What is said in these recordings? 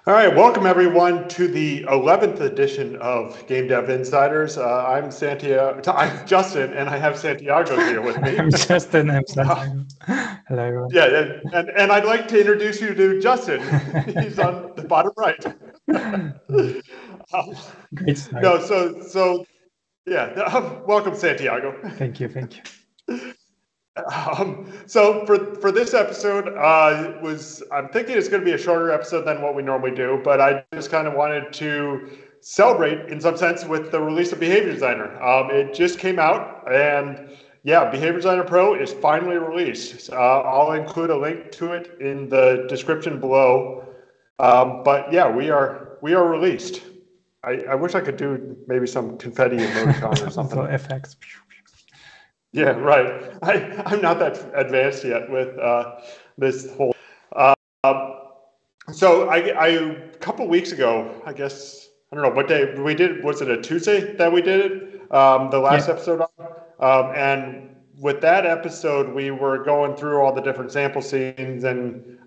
All right, welcome everyone to the 11th edition of Game Dev Insiders. I'm Justin, and I have Santiago here with me. I'm Justin. I'm Santiago. Hello, everyone. Yeah, and I'd like to introduce you to Justin. He's on the bottom right. Great start. No, welcome Santiago. Thank you. Thank you. So for this episode, I'm thinking it's going to be a shorter episode than what we normally do, but I just kind of wanted to celebrate in some sense with the release of Behavior Designer. It just came out, and yeah, Behavior Designer Pro is finally released. I'll include a link to it in the description below. But yeah, we are released. I wish I could do maybe some confetti emoticon or something. FX. Yeah, right. I'm not that advanced yet with this whole. So a couple weeks ago, I guess, I don't know what day we did. Was it a Tuesday that we did it? The last episode on? And with that episode, we were going through all the different sample scenes, and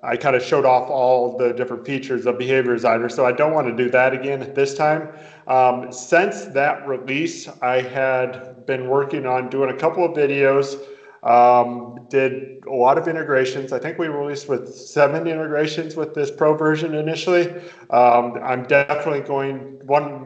I kind of showed off all the different features of Behavior Designer. So I don't want to do that again this time. Since that release, I had been working on doing a couple of videos, did a lot of integrations. I think we released with 7 integrations with this Pro version initially. I'm definitely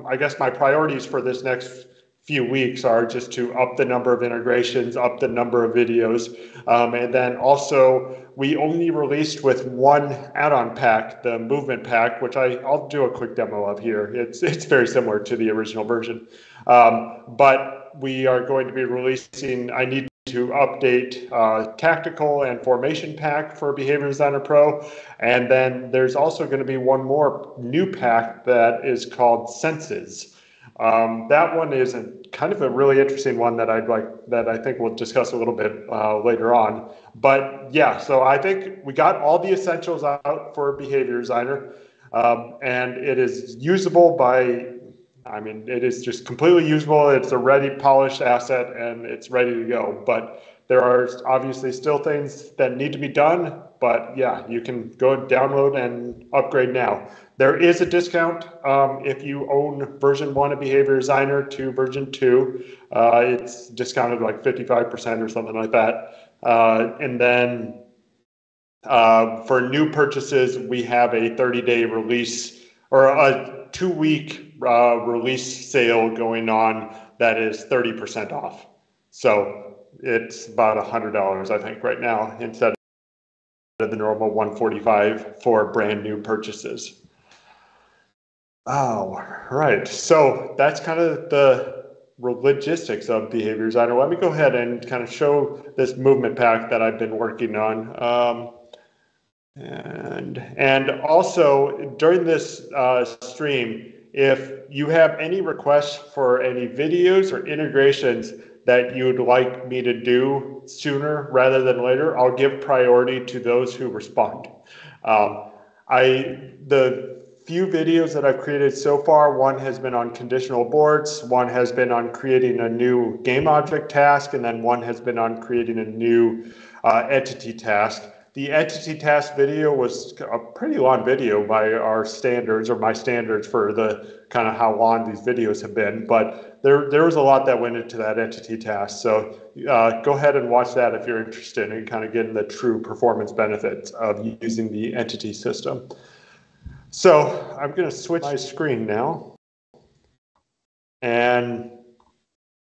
I guess my priorities for this next few weeks are just to up the number of integrations, up the number of videos. And then also we only released with one add-on pack, the movement pack, which I'll do a quick demo of here. It's very similar to the original version. But we are going to be releasing, I need to update tactical and formation pack for Behavior Designer Pro. And then there's also going to be one more new pack that is called Senses. That one is kind of a really interesting one that I think we'll discuss a little bit later on. But yeah, so I think we got all the essentials out for Behavior Designer, and it is usable it is just completely usable. It's a ready, polished asset, and it's ready to go. But there are obviously still things that need to be done. But yeah, you can go download and upgrade now. There is a discount if you own version 1 of Behavior Designer to version 2. It's discounted like 55% or something like that. And then for new purchases, we have a 30-day release or a 2-week release sale going on that is 30% off. So it's about $100, I think, right now, instead of the normal $145 for brand new purchases. Oh, right. So that's kind of the logistics of Behavior Designer. Let me go ahead and kind of show this movement pack that I've been working on. And also during this stream, if you have any requests for any videos or integrations that you'd like me to do sooner rather than later, I'll give priority to those who respond. The few videos that I've created so far, one has been on conditional boards, one has been on creating a new game object task, and then one has been on creating a new entity task. The entity task video was a pretty long video by our standards, or my standards for the kind of how long these videos have been, but there was a lot that went into that entity task. So go ahead and watch that if you're interested in kind of getting the true performance benefits of using the entity system. So I'm going to switch my screen now. And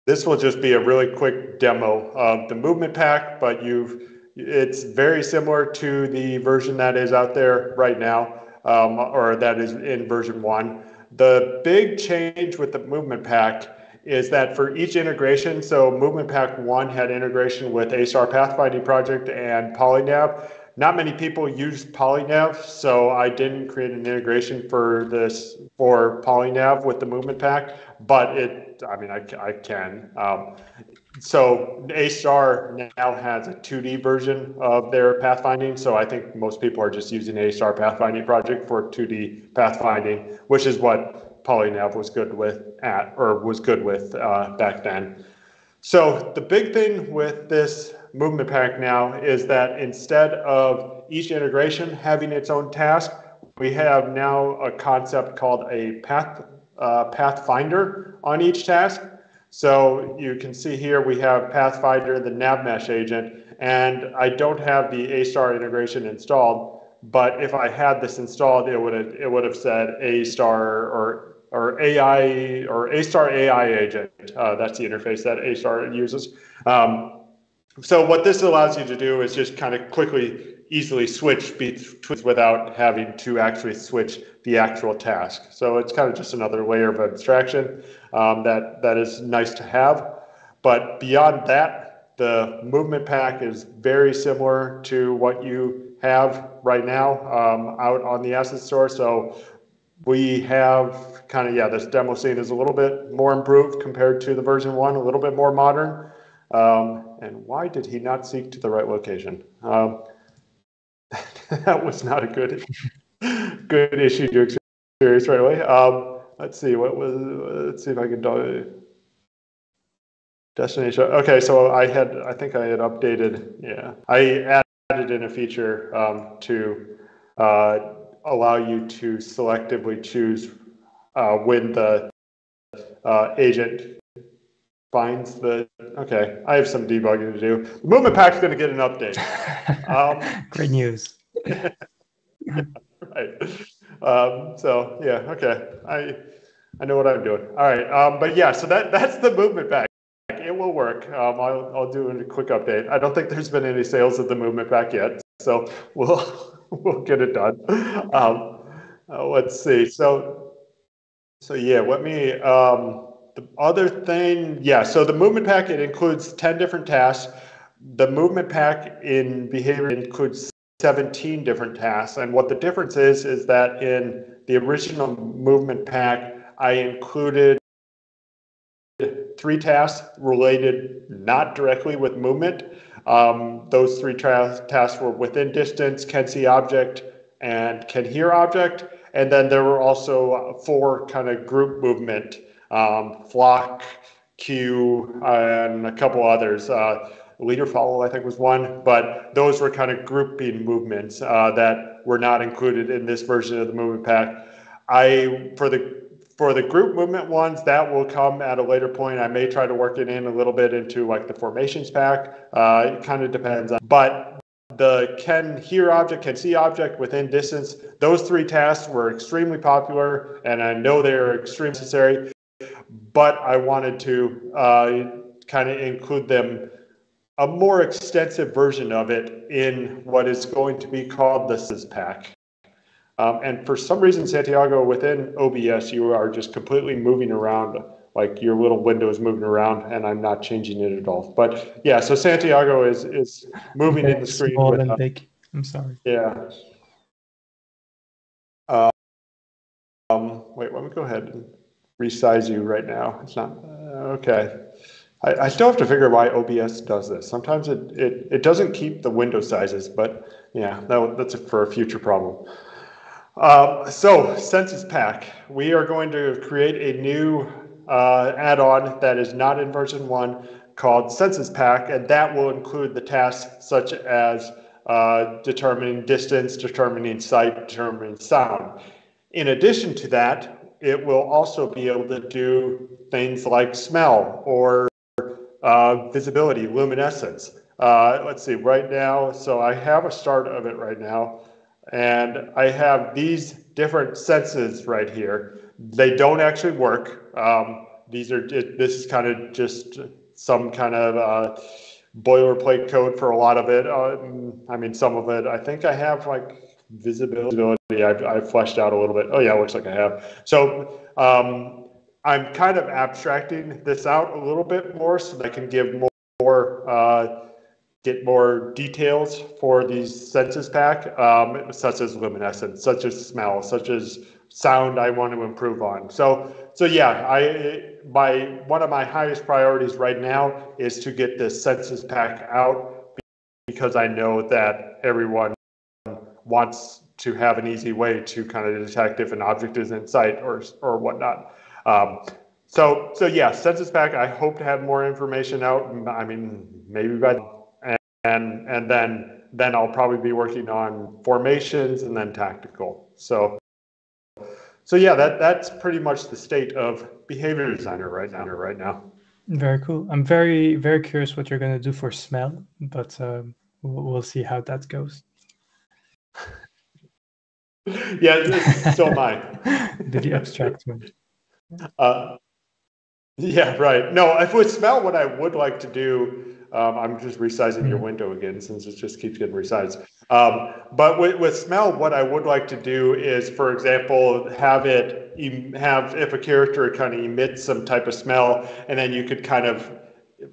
this will just be a really quick demo of the movement pack, but it's very similar to the version that is out there right now, or that is in version 1. The big change with the movement pack is that for each integration, so Movement Pack 1 had integration with A-Star Pathfinding Project and PolyNav. Not many people use PolyNav, so I didn't create an integration for PolyNav with the Movement Pack, but I can. So A-Star now has a 2D version of their pathfinding, so I think most people are just using A-Star Pathfinding Project for 2D pathfinding, which is what PolyNav was good with back then. So the big thing with this movement pack now is that instead of each integration having its own task, we have now a concept called a pathfinder on each task. So you can see here we have Pathfinder, the NavMesh agent, and I don't have the A-Star integration installed. But if I had this installed, it would have said A-Star or AI or A-Star AI agent. That's the interface that A-Star uses. So what this allows you to do is just kind of quickly, easily switch without having to actually switch the actual task. So it's kind of just another layer of abstraction that is nice to have. But beyond that, the movement pack is very similar to what you have right now out on the asset store. So we have kind of, this demo scene is a little bit more improved compared to the version 1, a little bit more modern. And why did he not seek to the right location? That was not a good issue to experience right away. Let's see, let's see if I can do destination. Okay, so I think I had updated, I added in a feature to allow you to selectively choose when the agent finds the, okay, I have some debugging to do. The movement pack's going to get an update. Great news. Right. So yeah, okay. I know what I'm doing. All right. But yeah, so that's the movement pack. It will work. I'll do a quick update. I don't think there's been any sales of the movement pack yet, so we'll get it done. Let's see. So yeah, let me. The other thing, so the movement pack, it includes 10 different tasks. The movement pack in behavior includes 17 different tasks. And what the difference is that in the original movement pack, I included 3 tasks related not directly with movement. Those 3 tasks were within distance, can see object, and can hear object. And then there were also 4 kind of group movement, flock, queue, and a couple others. Leader follow, I think, was one, but those were kind of grouping movements that were not included in this version of the movement pack. For the group movement ones, that will come at a later point. I may try to work it in a little bit into like the formations pack. It kind of depends on, but the can hear object, can see object within distance, those 3 tasks were extremely popular, and I know they're extremely necessary, but I wanted to kind of include them, a more extensive version of it in what is going to be called the Senses pack. And for some reason, Santiago, within OBS, you are just completely moving around, like your little window is moving around, and I'm not changing it at all. But yeah, so Santiago is moving in the screen. Small and big. I'm sorry. Yeah. Wait, let me go ahead and resize you right now. It's not, okay. I still have to figure why OBS does this. Sometimes it doesn't keep the window sizes, but yeah, that's for a future problem. So Senses pack, we are going to create a new add-on that is not in version 1 called Senses pack, and that will include the tasks such as determining distance, determining sight, determining sound. In addition to that, it will also be able to do things like smell or visibility, luminescence. Let's see, right now, so I have a start of it right now, and I have these different senses right here. They don't actually work. This is kind of just some kind of boilerplate code for a lot of it. I mean, some of it, I think I have like visibility. I've fleshed out a little bit. Oh yeah, it looks like I have. So I'm kind of abstracting this out a little bit more so that I can give get more details for these senses pack, such as luminescence, such as smell, such as sound I want to improve on. So yeah, one of my highest priorities right now is to get this senses pack out, because I know that everyone wants to have an easy way to kind of detect if an object is in sight or whatnot. So yeah, Senses pack, I hope to have more information out. I mean, maybe by and then I'll probably be working on formations and then tactical. So yeah, that's pretty much the state of Behavior Designer right now. Very cool. I'm very, very curious what you're going to do for smell, but we'll see how that goes. Yeah, so am I. The abstract one. Yeah, right. No, if with smell, what I would like to do, I'm just resizing your window again since it just keeps getting resized. But with smell, what I would like to do is, for example, have if a character kind of emits some type of smell, and then you could kind of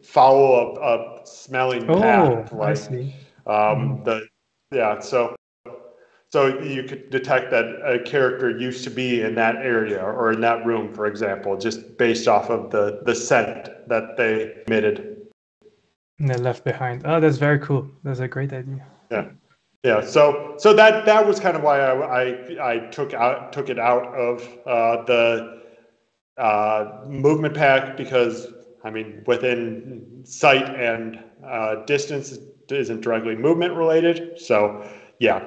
follow a smelling path, I see. So you could detect that a character used to be in that area or in that room, for example, just based off of the scent that they emitted. And they left behind. Oh, that's very cool. That's a great idea. Yeah. So that was kind of why I took it out of the movement pack, because I mean, within sight and distance isn't directly movement related. So yeah,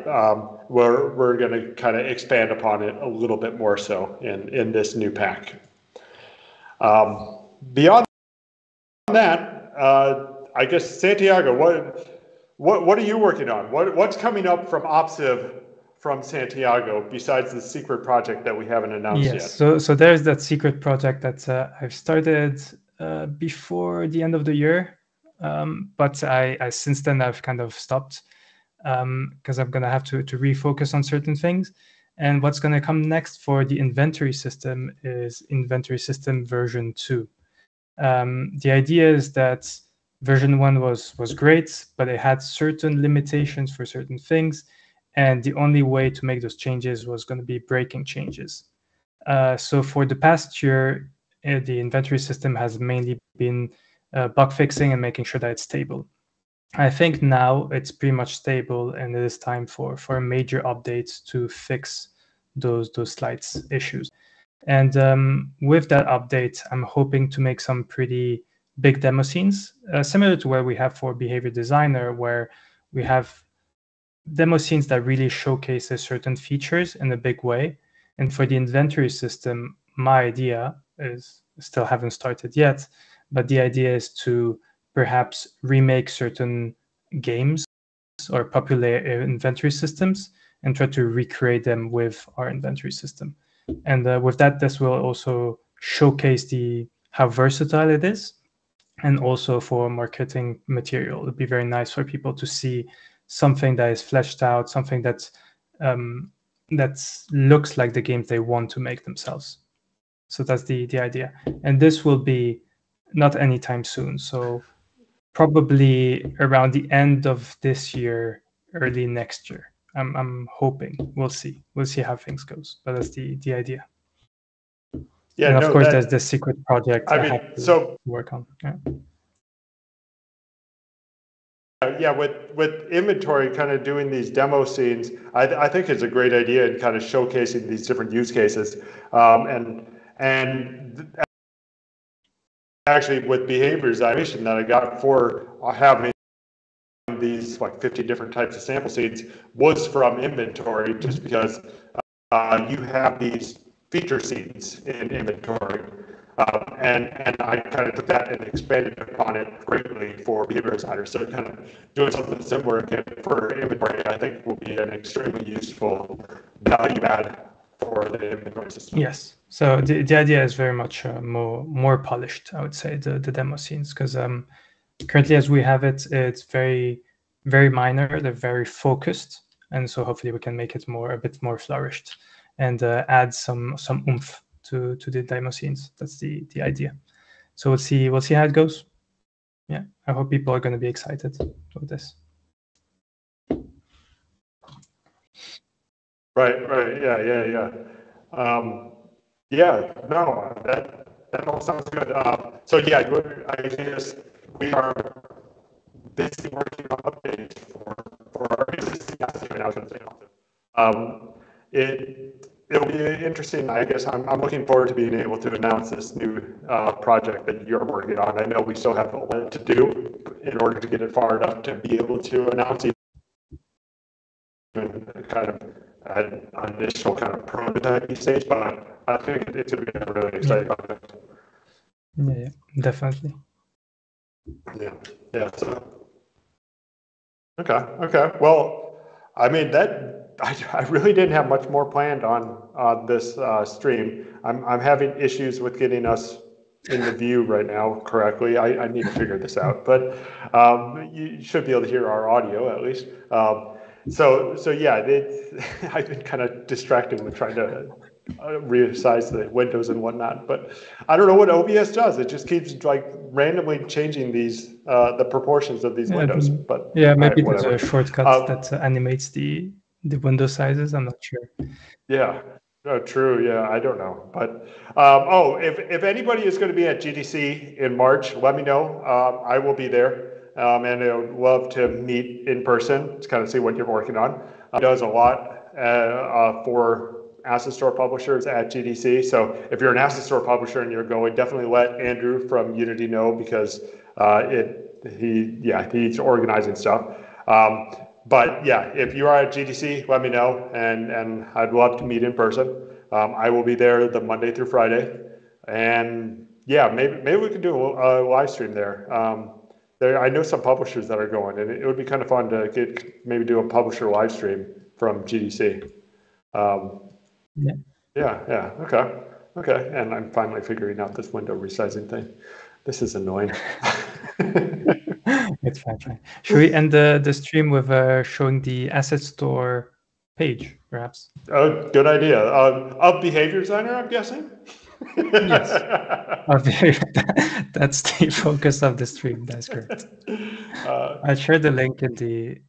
we're going to kind of expand upon it a little bit more so in this new pack. Beyond that, I guess Santiago, what are you working on? What's coming up from OPSIV from Santiago besides the secret project that we haven't announced yet? So there's that secret project that I've started before the end of the year, but I since then I've kind of stopped because I'm going to have to refocus on certain things. And what's going to come next for the inventory system is inventory system version 2. The idea is that version 1 was great, but it had certain limitations for certain things. And the only way to make those changes was going to be breaking changes. So for the past year, the inventory system has mainly been bug fixing and making sure that it's stable. I think now it's pretty much stable, and it is time for a major update to fix those slight issues. And with that update, I'm hoping to make some pretty big demo scenes, similar to where we have for Behavior Designer, where we have demo scenes that really showcases certain features in a big way. And for the inventory system, my idea is, still haven't started yet, but the idea is to perhaps remake certain games or popular inventory systems and try to recreate them with our inventory system. And with that, this will also showcase how versatile it is, and also for marketing material. It'd be very nice for people to see something that is fleshed out, something that looks like the games they want to make themselves. So that's the idea. And this will be not anytime soon. So probably around the end of this year, early next year. I'm hoping. We'll see how things goes. But that's the idea. Yeah, and of course, there's the secret project I have to work on. Yeah, with inventory, kind of doing these demo scenes, I think it's a great idea in kind of showcasing these different use cases, and actually with behaviors evaluation that I got for having these like 50 different types of sample seeds was from inventory, just because you have these feature seeds in inventory. And I kind of took that and expanded upon it greatly for Behavior Designer. So kind of doing something similar again for inventory, I think will be an extremely useful value add for the inventory system. Yes. So the idea is very much more polished, I would say, the demo scenes, because currently as we have it, it's very, very minor. They're very focused. And so hopefully we can make it a bit more flourished and add some oomph to the demo scenes. That's the idea. So we'll see how it goes. Yeah, I hope people are going to be excited with this. Right. Yeah. No, that all sounds good. So yeah, I guess we are basically working on updates for our existing It'll be interesting. I guess I'm looking forward to being able to announce this new project that you're working on. I know we still have a lot to do in order to get it far enough to be able to announce even kind of an initial kind of prototype stage, but I think it's going to be a really exciting project. Yeah, definitely. Yeah. So, okay. Well, I mean that I really didn't have much more planned on this stream. I'm having issues with getting us in the view right now correctly. I need to figure this out, but you should be able to hear our audio at least. So yeah, I've been kind of distracted with trying to resize the windows and whatnot, but I don't know what OBS does. It just keeps like randomly changing these the proportions of these windows. But yeah, maybe right, there's a shortcut that animates the window sizes. I'm not sure. Yeah. No, true. Yeah, I don't know, but if anybody is going to be at GDC in March, let me know. I will be there, and I would love to meet in person to kind of see what you're working on. Does a lot for Asset Store publishers at GDC. So if you're an Asset Store publisher and you're going, definitely let Andrew from Unity know because he's organizing stuff. But yeah, if you are at GDC, let me know, and I'd love to meet in person. I will be there the Monday through Friday, and yeah, maybe we could do a live stream there. I know some publishers that are going, and it would be kind of fun to maybe do a publisher live stream from GDC. Yeah. Okay. And I'm finally figuring out this window resizing thing. This is annoying. It's fine. Should we end the stream with showing the Asset Store page, perhaps? Oh, good idea. Of Behavior Designer, I'm guessing? Yes. That's the focus of the stream. That's correct. I'll share the link in the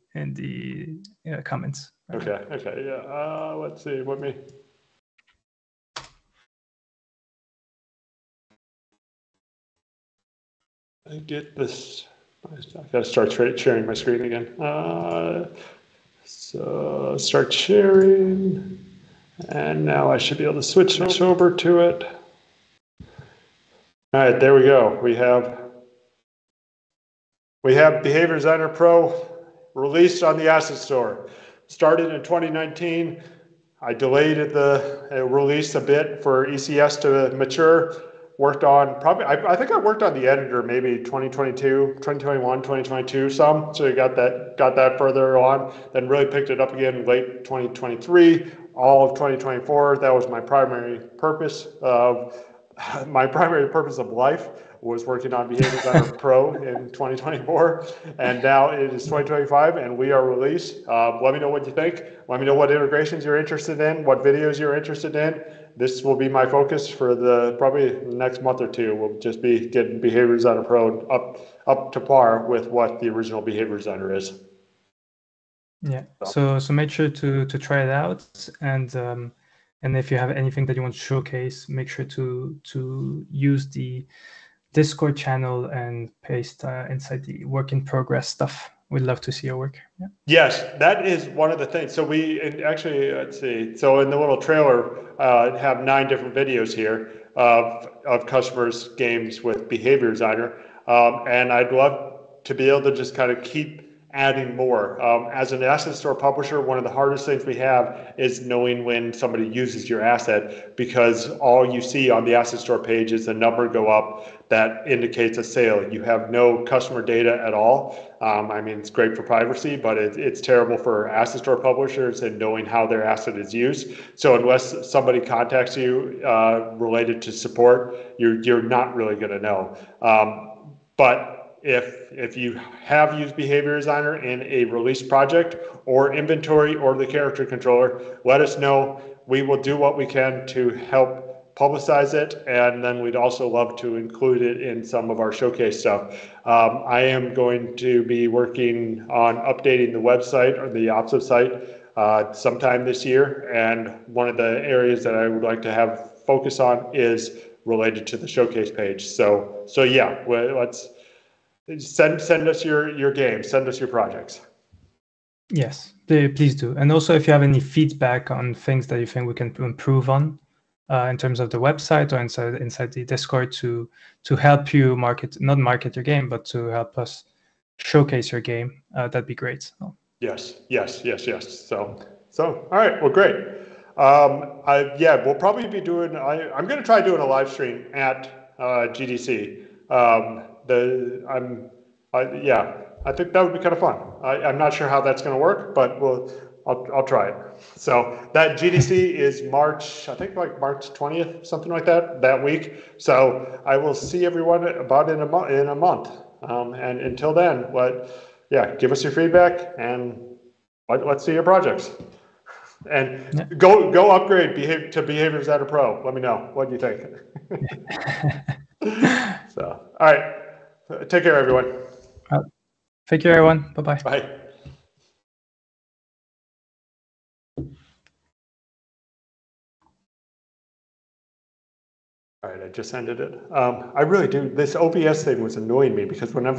comments. Okay. Yeah. Let's see. I get this. I got to start sharing my screen again. So start sharing, and now I should be able to switch over to it. All right, there we go. We have Behavior Designer Pro released on the Asset Store. Started in 2019. I delayed the release a bit for ECS to mature. Worked on I think I worked on the editor maybe 2022, 2021, 2022 some. So you got that further on. Then really picked it up again late 2023, all of 2024. That was my primary purpose of life was working on Behavior Designer Pro in 2024, and now it is 2025, and we are released. Let me know what you think. Let me know what integrations you're interested in, what videos you're interested in. This will be my focus for probably the next month or two. We'll just be getting Behavior Designer Pro up to par with what the original Behavior Designer is. Yeah. So make sure to try it out, and if you have anything that you want to showcase, make sure to use the Discord channel and paste inside the work in progress stuff. We'd love to see your work. Yeah. Yes, that is one of the things. So let's see. So in the little trailer, have 9 different videos here of customers' games with Behavior Designer, and I'd love to be able to just kind of keep adding more. As an asset store publisher, one of the hardest things we have is knowing when somebody uses your asset, because all you see on the asset store page is a number go up that indicates a sale. You have no customer data at all. I mean, it's great for privacy, but it's terrible for asset store publishers and knowing how their asset is used. So unless somebody contacts you related to support, you're not really going to know. But if you have used Behavior Designer in a release project or inventory or the character controller, let us know. We will do what we can to help publicize it, and then we'd also love to include it in some of our showcase stuff. I am going to be working on updating the website or the OPSO site sometime this year, and one of the areas that I would like to have focus on is related to the showcase page. So yeah, let's send us your games, send us your projects. Yes, please do. And also, if you have any feedback on things that you think we can improve on in terms of the website or inside the Discord to help you not market your game, but to help us showcase your game, that'd be great. Yes. So, all right, well, great. We'll probably be doing. I'm going to try doing a live stream at GDC. I think that would be kind of fun. I'm not sure how that's going to work, but I'll try it. So that GDC is March, I think like March 20th, something like that week. So I will see everyone about in a month. And until then, give us your feedback and let's see your projects. And go upgrade to Behaviors Data Pro. Let me know. What do you think? So, all right. Take care, everyone. Take care, everyone. Bye-bye. Bye. All right, I just ended it. I really do. This OBS thing was annoying me because whenever